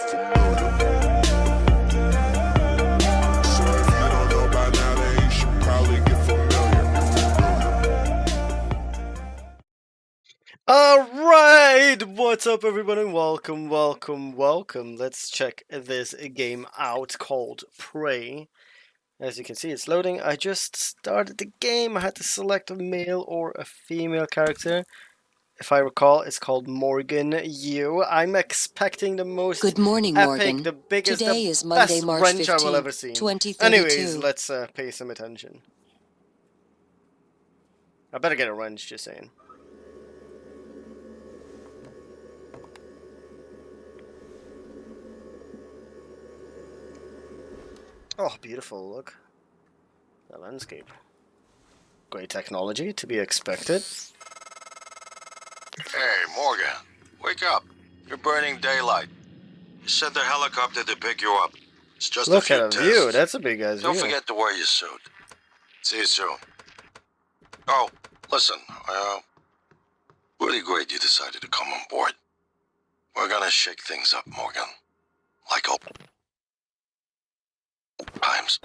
get familiar. So if you don't know by now, then you should probably get familiar. Alright, what's up everybody? Welcome. Let's check this game out called Prey. As you can see, it's loading. I just started the game. I had to select a male or a female character. If I recall, it's called Morgan Yu. I'm expecting the most Good morning, epic, Morgan. the biggest, Today the is Monday, best March wrench I will 15th, ever see. 2032. Anyways, let's pay some attention. I better get a wrench, just saying. Oh, beautiful, look. The landscape. Great technology to be expected. Hey, Morgan, wake up. You're burning daylight. You sent the helicopter to pick you up. It's just Look a few at a tests. view, that's a big ass view. Don't forget to wear your suit. See you soon. Oh, listen, really great you decided to come on board. We're gonna shake things up, Morgan. Like old times.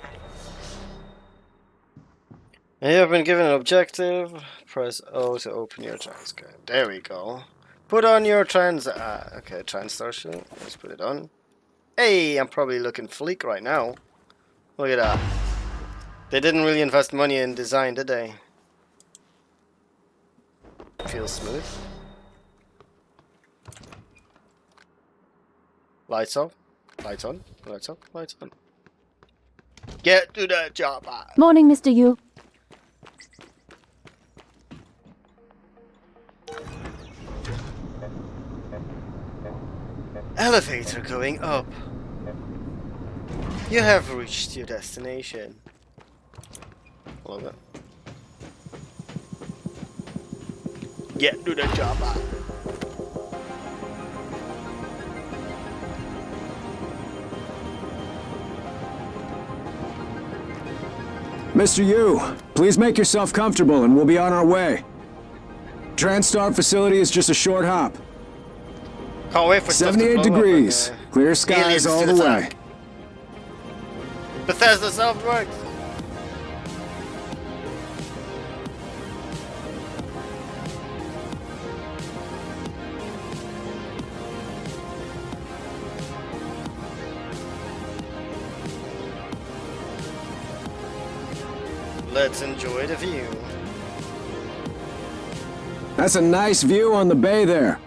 You have been given an objective. Press O to open your trans card. There we go. Put on your trans... okay, trans starship. Let's put it on. Hey, I'm probably looking fleek right now. Look at that. They didn't really invest money in design, did they? Feels smooth. Lights off. Lights on. Lights off. Lights on. Get to the job. Morning, Mr. Yu. Elevator going up. You have reached your destination. Love it. Get to the job. Mr. Yu, please make yourself comfortable and we'll be on our way. TranStar facility is just a short hop. Can't wait for 78 degrees, clear skies all the way. Bethesda Softworks. Let's enjoy the view. That's a nice view on the bay there.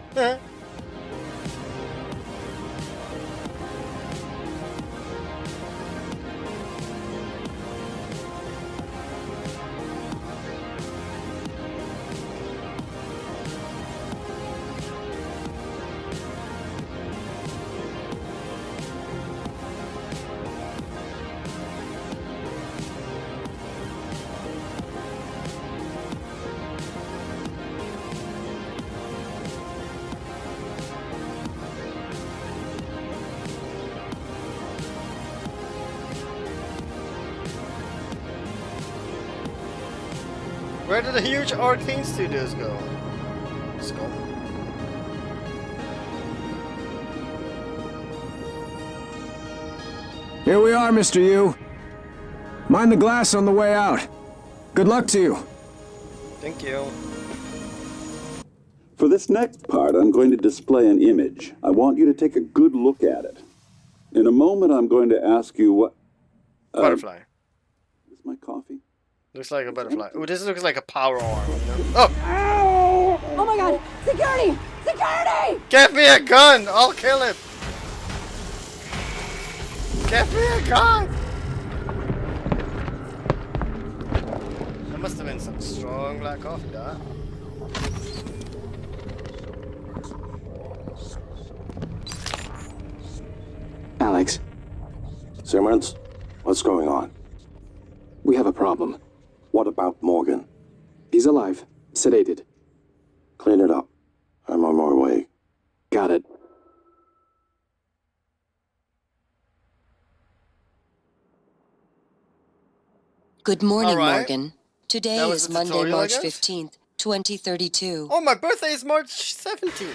Where did the huge Arcane Studios go? Let's go. Here we are, Mr. Yu. Mind the glass on the way out. Good luck to you. Thank you. For this next part, I'm going to display an image. I want you to take a good look at it. In a moment, I'm going to ask you what... Butterfly. Is my coffee? Looks like a butterfly. Oh, this looks like a power arm. You know? Oh! Oh my god! Security! Security! Give me a gun! I'll kill him! Give me a gun! There must have been some strong black coffee, that. Alex, Simmons, what's going on? we have a problem. What about Morgan? He's alive, sedated. Clean it up. I'm on my way. Got it. Good morning, All right. Morgan. Today That was is the Monday, tutorial, I March guess? 15th, 2032. Oh, my birthday is March 17th.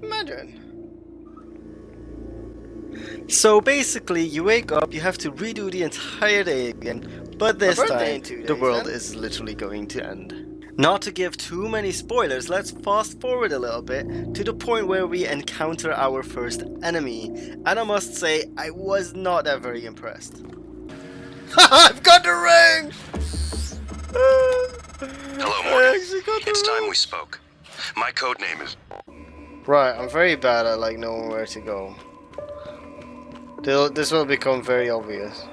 Imagine. So basically, you wake up, you have to redo the entire day again, but this time the world is literally going to end. Not to give too many spoilers, let's fast forward a little bit to the point where we encounter our first enemy, and I must say, I was not that very impressed. I've got the ring! Hello, Morgan. It's time we spoke. My code name is... Right, I'm very bad at like knowing where to go. This will become very obvious.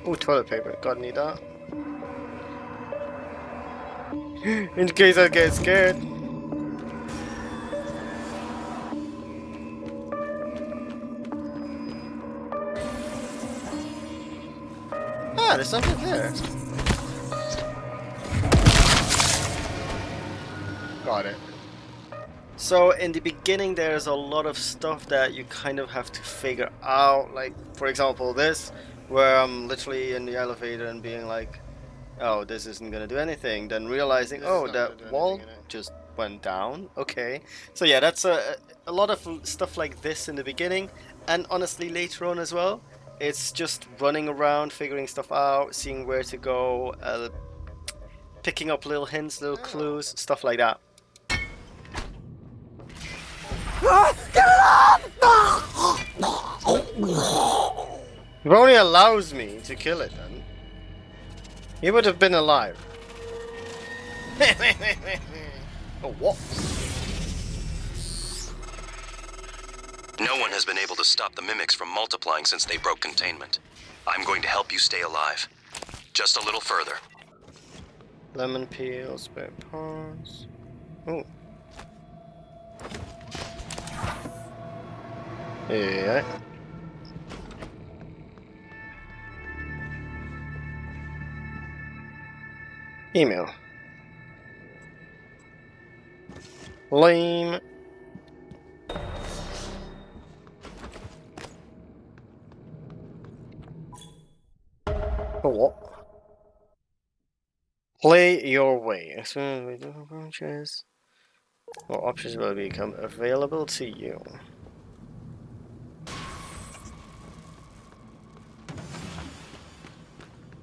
Oh, toilet paper. God, need that. In case I get scared. Ah, there's something there. Got it. So in the beginning there's a lot of stuff that you kind of have to figure out, like for example this, where I'm literally in the elevator and being like, oh, this isn't gonna do anything, then realizing, oh, that wall just went down. Okay, so yeah, that's a lot of stuff like this in the beginning, and honestly later on as well. It's just running around, figuring stuff out, seeing where to go, picking up little hints, little clues, stuff like that. If only allows me to kill it then. He would have been alive. Oh, what? No one has been able to stop the mimics from multiplying since they broke containment. I'm going to help you stay alive. Just a little further. Lemon peel, spare parts. Oh. Yeah. Email. Lame. Oh, what? Play your way. As soon as we do approaches, more options will become available to you.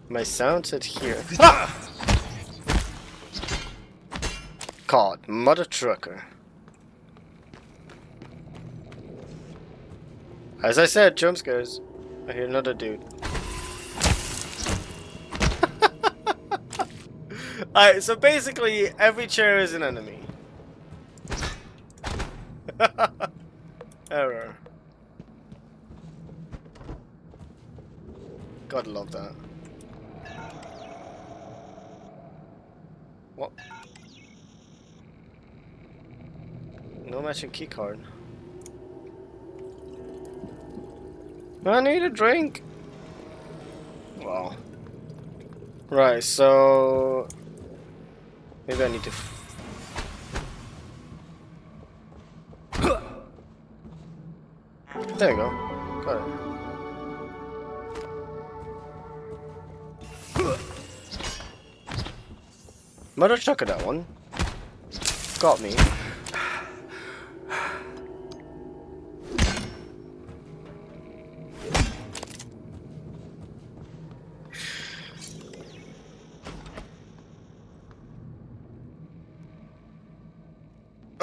My sound set here. Ah! God, mother trucker. As I said, jump scares. I hear another dude. Alright, so basically every chair is an enemy. Error. God love that. What? No matching keycard. I need a drink. Wow. Right, so maybe I need to. There you go. Got it. Mother chucker that one. Got me.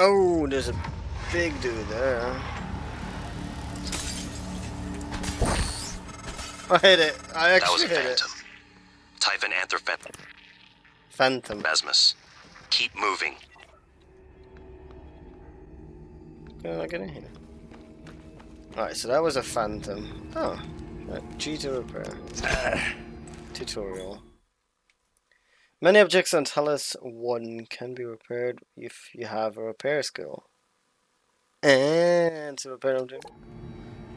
Oh, there's a big dude there. I hit it. I actually hit it. Typhon Anther Phantom. Basmus. Keep moving. Can I get in here? Alright, so that was a phantom. Oh. G to repair. Tutorial. Many objects on Talos 1 can be repaired if you have a repair skill. And to repair object.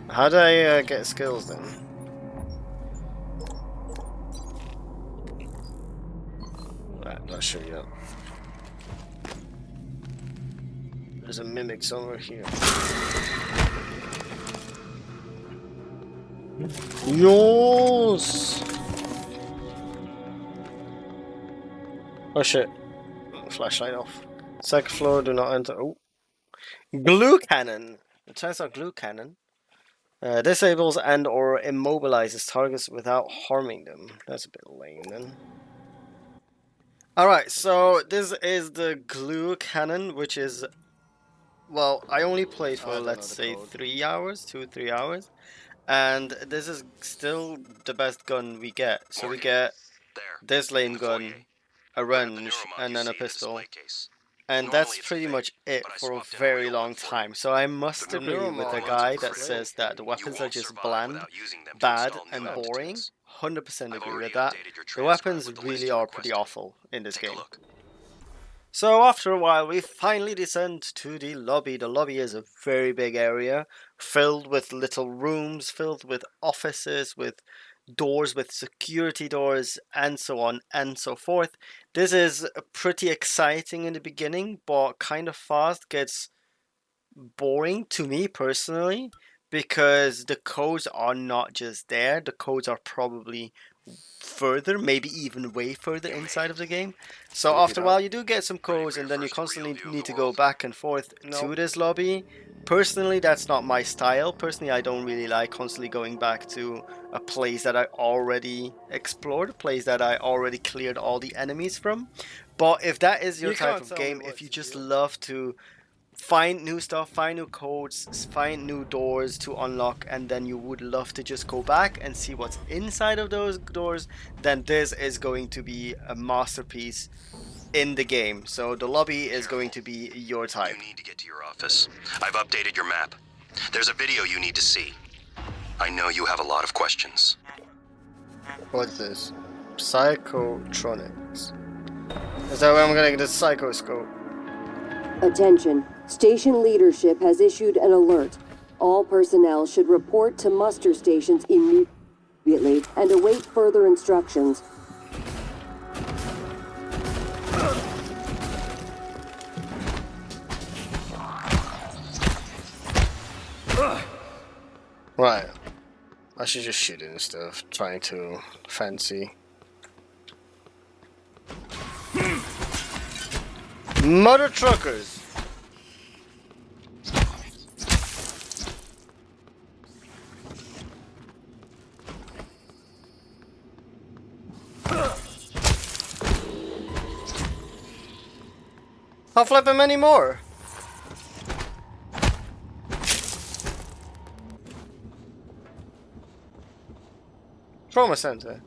How do I get skills then? I'm not sure yet. There's a mimic somewhere here. Yours! Oh shit. Flashlight off. Second floor, do not enter. Oh. Glue cannon. It turns out glue cannon. Disables and or immobilizes targets without harming them. That's a bit lame then. Alright, so this is the glue cannon, which is... Well, I only played for, let's say, 3 hours, 2-3 hours. And this is still the best gun we get. So we get There. this lame the gun, foyer. a Look at the wrench, neuromod and you then a see in the pistol. display case. And Normally that's it's pretty fake, much it but I for a swapped in a very real long one for you. time. So I must The agree with the neuromods guy are that great. says that the You weapons are won't just survive bland, without using them to bad, install new and boring. aptitudes. 100% I've agree already with that. updated your The transcribe weapons with the list really you are pretty requested. awful in this Take a game. look. So after a while, we finally descend to the lobby. The lobby is a very big area, filled with little rooms, filled with offices, with doors, with security doors, and so on and so forth. This is pretty exciting in the beginning, but kind of fast gets boring to me personally, because the codes are not just there. The codes are probably further, maybe even way further inside of the game. So after a while you do get some codes, and then you constantly need to go back and forth to this lobby. Personally, that's not my style. Personally, I don't really like constantly going back to a place that I already explored, a place that I already cleared all the enemies from. But if that is your type of game, if you just love to find new stuff, find new codes, find new doors to unlock, and then you would love to just go back and see what's inside of those doors, then this is going to be a masterpiece in the game. So the lobby is going to be your type. You need to get to your office. I've updated your map. There's a video you need to see. I know you have a lot of questions. What's this? Psychotronics. Is that where I'm gonna get the psychoscope? Attention. Station leadership has issued an alert. All personnel should report to muster stations immediately and await further instructions. Right. I should just shoot it and stuff, trying to fancy. Mother truckers! I'll flip him anymore! Trauma center.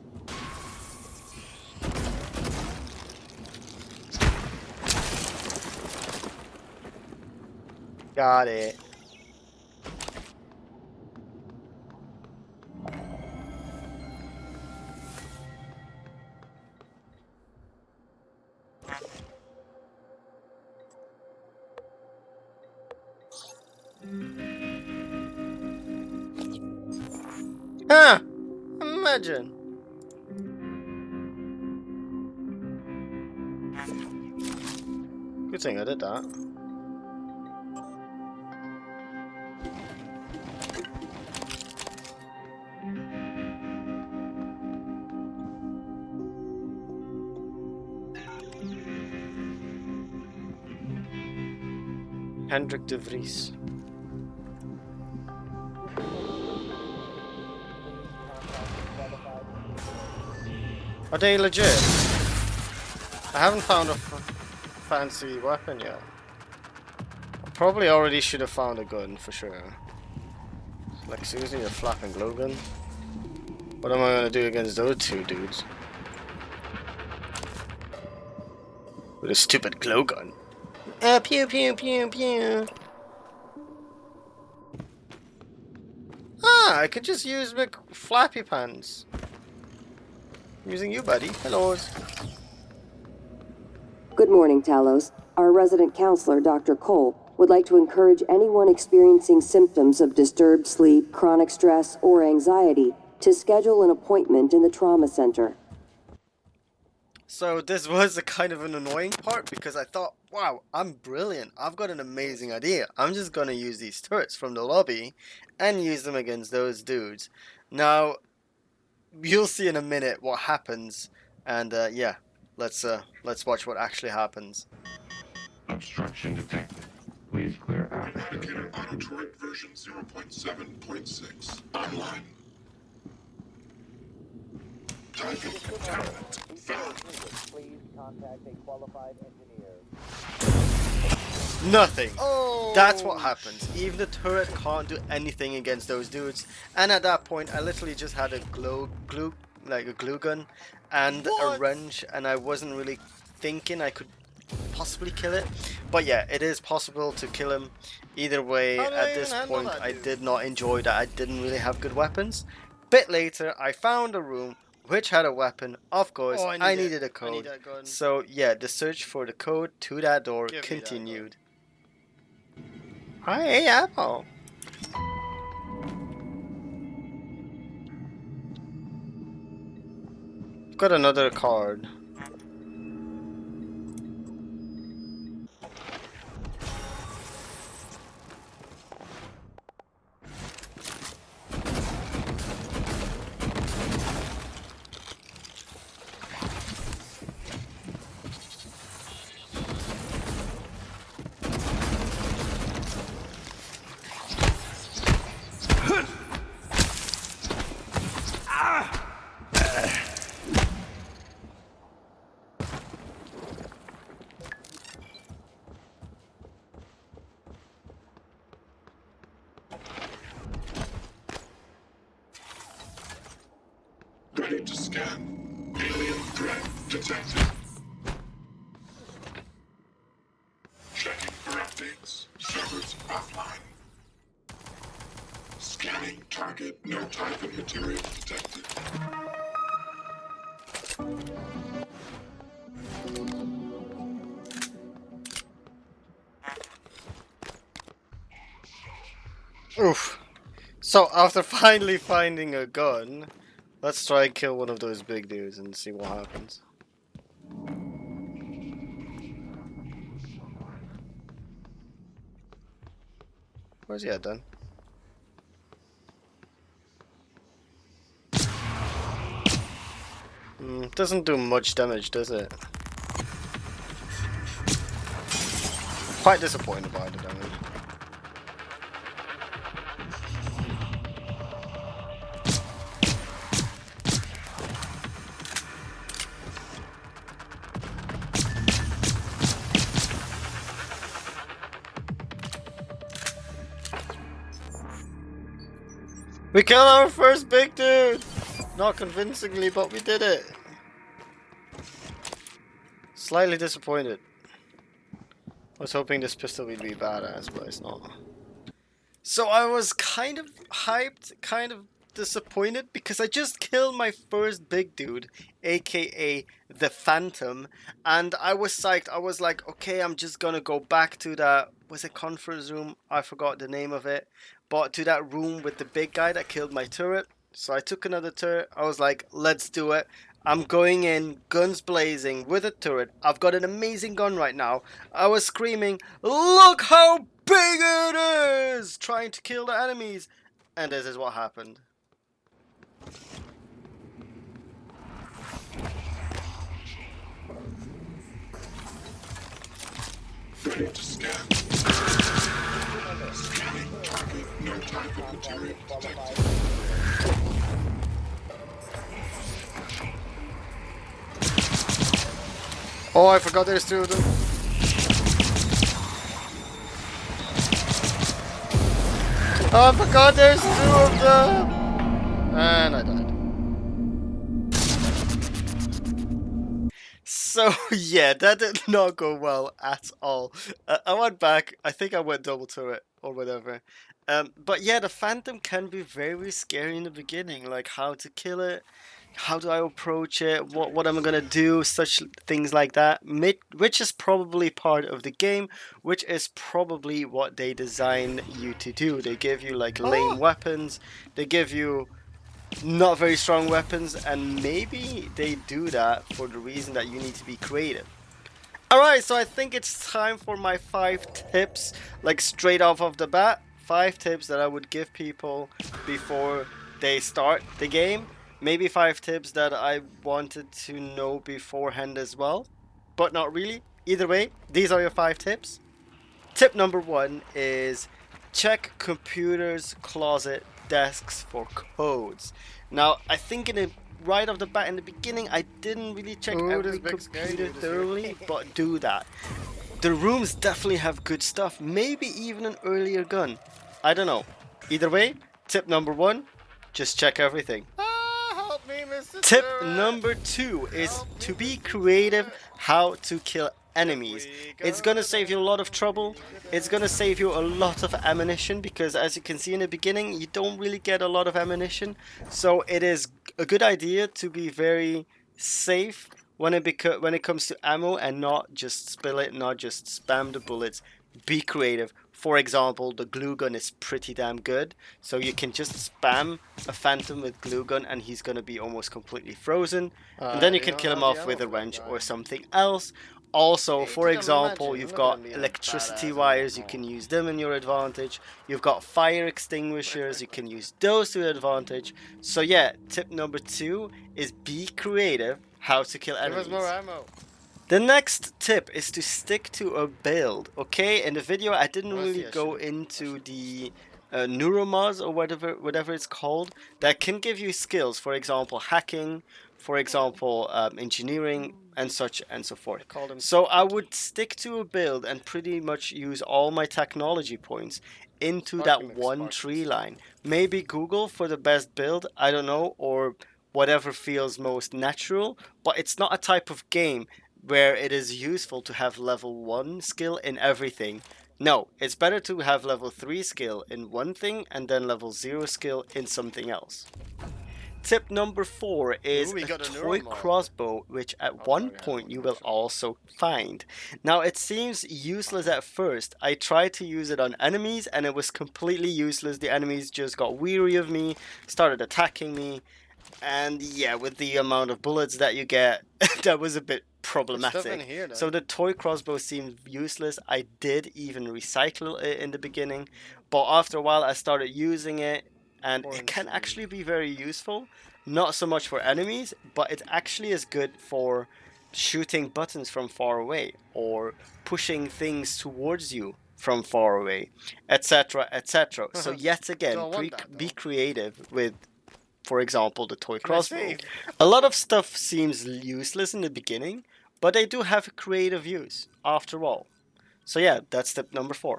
Got it. Huh! Imagine. Good thing I did that. Hendrik de Vries. Are they legit? I haven't found a fancy weapon yet. I probably already should have found a gun for sure. Like seriously, a flapping glow gun? What am I gonna do against those two dudes? With a stupid glow gun. Pew pew pew pew. Ah, I could just use my flappy pants. I'm using you, buddy. Hello. Good morning, Talos. Our resident counselor, Dr. Cole, would like to encourage anyone experiencing symptoms of disturbed sleep, chronic stress, or anxiety to schedule an appointment in the trauma center. So this was a kind of an annoying part because I thought, wow, I'm brilliant. I've got an amazing idea. I'm just gonna use these turrets from the lobby and use them against those dudes. Now, you'll see in a minute what happens, and yeah, let's watch what actually happens. obstruction detected. Please clear Eradicator atmosphere. auto turret version 0.7.6 online. Target contaminant found. Nothing. That's what happens. Even the turret can't do anything against those dudes. And at that point, I literally just had a glue gun and a wrench, and I wasn't really thinking I could possibly kill it. But yeah, it is possible to kill him. Either way, at this point, I did not enjoy that I didn't really have good weapons. Bit later, I found a room which had a weapon. Of course, I needed a code. So yeah, the search for the code to that door continued. Hi, Apple. Got another card. Ready to scan. Alien threat detected. Checking for updates. Servers offline. Scanning target. No type of material detected. Oof. So after finally finding a gun, let's try and kill one of those big dudes and see what happens. Where's he at then? Doesn't do much damage, does it? Quite disappointed by the damage. We killed our first big dude! Not convincingly, but we did it. Slightly disappointed. I was hoping this pistol would be badass, but it's not. So I was kind of hyped, kind of disappointed, because I just killed my first big dude, aka the Phantom, and I was psyched. I was like, okay, I'm just gonna go back to that, was it conference room? I forgot the name of it, but to that room with the big guy that killed my turret. So I took another turret. I was like, let's do it. I'm going in, guns blazing, with a turret. I've got an amazing gun right now. I was screaming, look how big it is! Trying to kill the enemies. And this is what happened. Ready to scan. Scanning target. No type of material detected. Oh, I forgot there's two of them. Oh, I forgot there's two of them. And I died. So yeah, that did not go well at all. I went back. I think I went double turret or whatever. But yeah, the Phantom can be very scary in the beginning. Like how to kill it, how do I approach it, what am I gonna do, such things like that. Which is probably part of the game, which is probably what they design you to do. They give you like lame weapons. They give you not very strong weapons, and maybe they do that for the reason that you need to be creative. Alright, so I think it's time for my 5 tips, like straight off of the bat. 5 tips that I would give people before they start the game. Maybe 5 tips that I wanted to know beforehand as well, but not really. Either way, these are your 5 tips. Tip number 1 is check computers, closet, desks for codes. Now, I think right off the bat in the beginning, I didn't really check every computer thoroughly, but do that. The rooms definitely have good stuff, maybe even an earlier gun. I don't know. Either way, tip number 1, just check everything. Help me, Mr. Tip Turret. number 2 is to be creative how to kill enemies. It's gonna save you a lot of trouble. It's gonna save you a lot of ammunition, because as you can see in the beginning, you don't really get a lot of ammunition. So it is a good idea to be very safe when it comes to ammo, and not just spill it, not just spam the bullets. Be creative. For example, the glue gun is pretty damn good, so you can just spam a phantom with glue gun and he's gonna be almost completely frozen, and then you can kill him off with a wrench or something else. Also, for example, you've got electricity wires, you can use them in your advantage. You've got fire extinguishers, you can use those to your advantage. So yeah, tip number 2 is be creative how to kill enemies. Give us more ammo. The next tip is to stick to a build. Okay, in the video I didn't really go into the neuromods or whatever it's called, that can give you skills. For example, hacking, for example, engineering, and such and so forth. So I would stick to a build and pretty much use all my technology points into that one tree line. Maybe Google for the best build, I don't know, or whatever feels most natural, but it's not a type of game where it is useful to have level 1 skill in everything. No, it's better to have level 3 skill in one thing and then level 0 skill in something else. Tip number 4 is a toy crossbow, which at one point you will also find. Now, it seems useless at first. I tried to use it on enemies and it was completely useless. The enemies just got weary of me, started attacking me, and yeah, with the amount of bullets that you get, that was a bit problematic. So the toy crossbow seemed useless. I did even recycle it in the beginning, but after a while I started using it, and it can actually be very useful. Not so much for enemies, but it actually is good for shooting buttons from far away, or pushing things towards you from far away, etc, etc. So yet again, be creative with, for example, the toy crossbow. A lot of stuff seems useless in the beginning, but they do have a creative use after all. So yeah, that's tip number 4.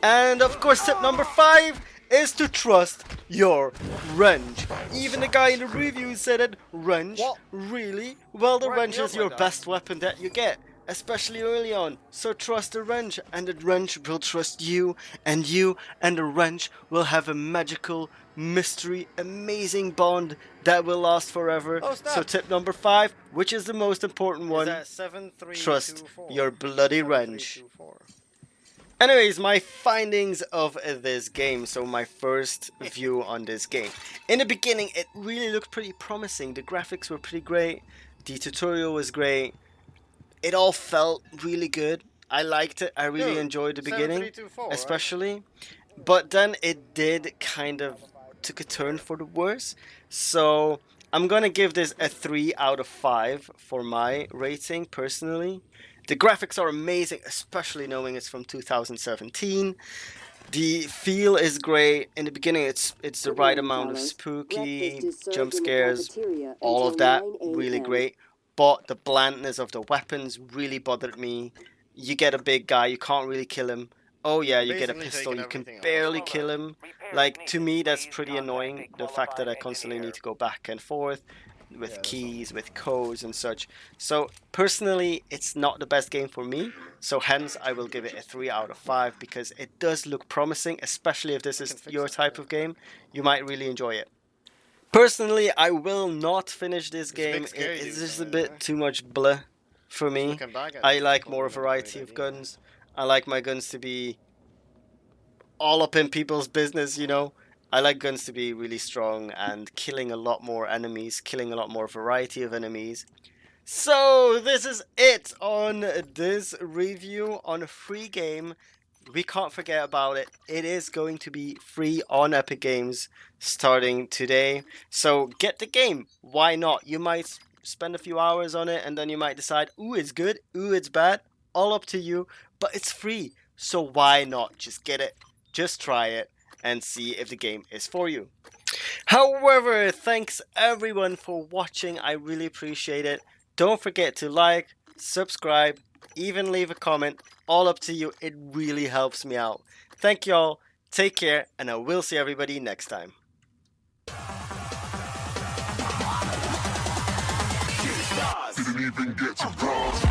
And of course, tip number 5 is to trust your wrench. Even the guy in the review said it. Wrench? What? Really? Well, the wrench is your best weapon that you get, especially early on. So trust the wrench, and the wrench will trust you, and the wrench will have a magical, mystery, amazing bond that will last forever. So tip number 5, which is the most important one, trust your bloody wrench. Anyways, my findings of this game, so my first view on this game. In the beginning, it really looked pretty promising. The graphics were pretty great, the tutorial was great, it all felt really good. I liked it, I really enjoyed the beginning, especially. But then it did kind of took a turn for the worse. So I'm gonna give this a 3 out of 5 for my rating personally. The graphics are amazing, especially knowing it's from 2017. The feel is great. In the beginning, it's the right amount of spooky, jump scares, all of that, really great. But the blandness of the weapons really bothered me. You get a big guy, you can't really kill him. Oh yeah, you get a pistol, you can barely kill him. Like, to me, that's pretty annoying, the fact that I constantly need to go back and forth with keys, with codes and such. So personally, it's not the best game for me, so hence I will give it a 3 out of 5, because it does look promising, especially if this is your type of game. You might really enjoy it. Personally, I will not finish this game. It's just a bit too much bleh for me. I like more variety of guns. I like my guns to be all up in people's business, you know. I like guns to be really strong and killing a lot more enemies, killing a lot more variety of enemies. So this is it on this review on a free game. We can't forget about it. It is going to be free on Epic Games starting today. So get the game. Why not? You might spend a few hours on it and then you might decide, ooh, it's good, ooh, it's bad. All up to you. But it's free. so why not just get it, just try it, and see if the game is for you. However, thanks everyone for watching, I really appreciate it. Don't forget to like, subscribe, even leave a comment, all up to you, it really helps me out. Thank you all, take care, and I will see everybody next time. Didn't even get to bronze.